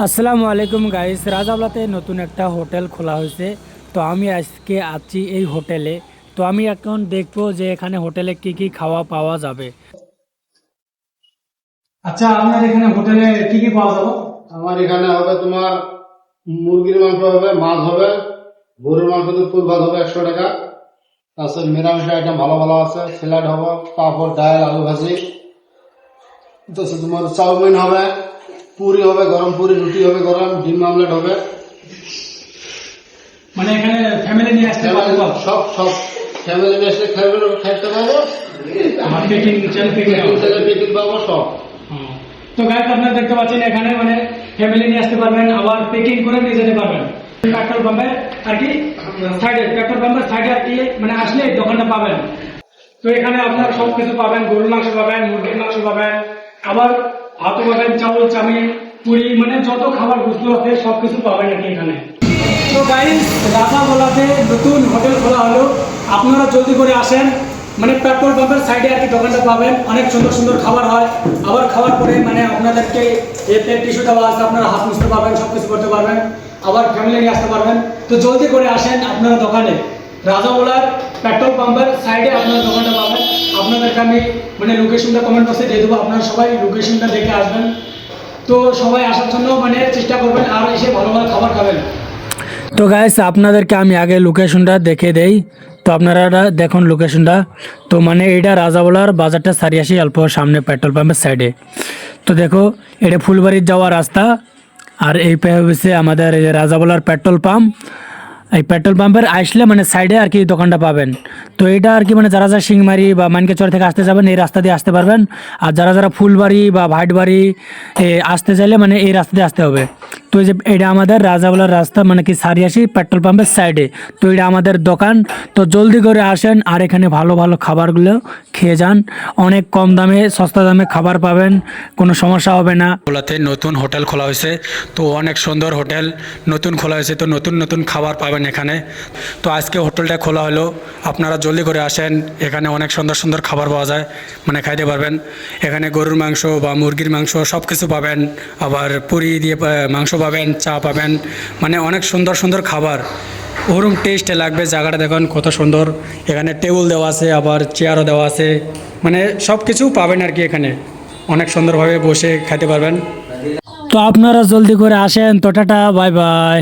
আসসালামু আলাইকুম গাইস, রাজাবলাতে নতুন একটা হোটেল খোলা হয়েছে। তো আমি আজকে আছি এই হোটেলে। তো আমি এখন দেখবো যে এখানে হোটেলে কি কি খাওয়া পাওয়া যাবে। আচ্ছা, আপনার এখানে হোটেলে কি কি পাওয়া যাবে? আমার এখানে হবে তোমার মুরগির মাংস হবে, মাছ হবে, গরুর মাংস দিয়ে ফুল ভাত হবে 100 টাকা। তাছাড়া নিরামিষ আইটেম ভালো ভালো আছে, স্যালাড হবে, পাঁপড়, ডাল, আলু ভাজি। তাছাড়া তোমার চাউমিন হবে, পুরি হবে, গরম পুরি, রুটি হবে গরম, ডিম আমলেট হবে। মানে এখানে ফ্যামিলি নিয়ে আসতে পারবে তো? সব সব ফ্যামিলি নিয়ে এসে খাইতে পারবো। মার্কেটিং পেকিং পাবো সব। তো গাইস, আপনারা দেখতে পাচ্ছেন এখানে মানে ফ্যামিলি নিয়ে আসতে পারবেন, আবার পেকিং করে নিয়ে যেতে পারবেন। পেট্রোল পাম্পের আর কি সাইডে, পেট্রোল পাম্পের সাইডে আর কি মানে আসলে দোকানটা পাবেন। তো এখানে আপনারা সবকিছু পাবেন, গরুর মাংস পাবেন, মুরগির মাংস পাবেন, আবার ভাতও পাবেন, চাউল, চাউমিন, পুরি, মানে যত খাবার বস্তু আছে সবকিছু পাবেন আর কি এখানে। তো গাইস, রাজাবলাতে নতুন হোটেল খোলা হলো, আপনারা জলদি করে আসেন। মানে পেট্রোল পাম্পের সাইডে আর কি দোকানটা পাবেন, অনেক সুন্দর সুন্দর খাবার হয়। আবার খাওয়ার পরে মানে আপনাদেরকে এতে টিস্যু দেওয়া আছে, আপনারা হাত মুছতে পারবেন, সবকিছু করতে পারবেন, আবার ফ্যামিলি নিয়ে আসতে পারবেন। তো জলদি করে আসেন আপনারা দোকানে, রাজাবলার পেট্রোল পাম্পের সাইডে আপনারা দোকানটা পাবেন। আপনাদেরকে আমি মানে লোকেশনটা কমেন্ট বক্সে দিয়ে দেবো, আপনারা সবাই লোকেশনটা দেখে আসবেন। তো সবাই আসার জন্য মানে চেষ্টা করবেন আর এসে ভালো ভালো খাবার খাবেন। তো গাইস, আপনাদেরকে আমি আগে লোকেশনটা দেখে দেই। তো আপনারা দেখুন লোকেশনটা। তো মানে এটা রাজাবলার বাজারটা সারিয়াসি অল্প সামনে পেট্রোল পাম্পের সাইডে। তো দেখো, এটা ফুলবাড়ির যাওয়ার রাস্তা। আর এই হচ্ছে আমাদের এই যে রাজাবলার পেট্রোল পাম্প। এই পেট্রোল পাম্পের আসলে মানে সাইডে আর কি দোকানটা পাবেন। তো এটা আর কি মানে যারা যারা সিংমারি বা মানকেচর থেকে আসতে যাবেন এই রাস্তা দিয়ে আসতে পারবেন। আর যারা যারা ফুলবাড়ি বা ভাটবাড়ি আসতে চাইলে মানে এই রাস্তা দিয়ে আসতে হবে। তো এই যে এটা আমাদের রাজাবলার রাস্তা, মানে কি সারিয়াসি পেট্রোল পাম্পের সাইডে। তো এটা আমাদের দোকান। তো জলদি করে আসেন আর এখানে ভালো ভালো খাবারগুলো খেয়ে যান। অনেক কম দামে, সস্তা দামে খাবার পাবেন, কোনো সমস্যা হবে না। ভোলাতে নতুন হোটেল খোলা হয়েছে, তো অনেক সুন্দর হোটেল নতুন খোলা হয়েছে। তো নতুন নতুন খাবার পাবেন এখানে। তো আজকে হোটেলটা খোলা হলো, আপনারা জলদি করে আসেন। এখানে অনেক সুন্দর সুন্দর খাবার পাওয়া যায়, মানে খাইতে পারবেন। এখানে গরুর মাংস বা মুরগির মাংস সব কিছু পাবেন, আবার পুরি দিয়ে মাংস পাবেন, চা পাবেন, মানে অনেক সুন্দর সুন্দর খাবার। ওরম টেস্টে লাগবে। জায়গাটা দেখুন কত সুন্দর। এখানে টেবিল দেওয়া আছে, আবার চেয়ারও দেওয়া আছে, মানে সব কিছু পাবেন আর কি এখানে। অনেক সুন্দরভাবে বসে খেতে পারবেন। তো আপনারা জলদি করে আসেন। তো টাটা, বাই বাই।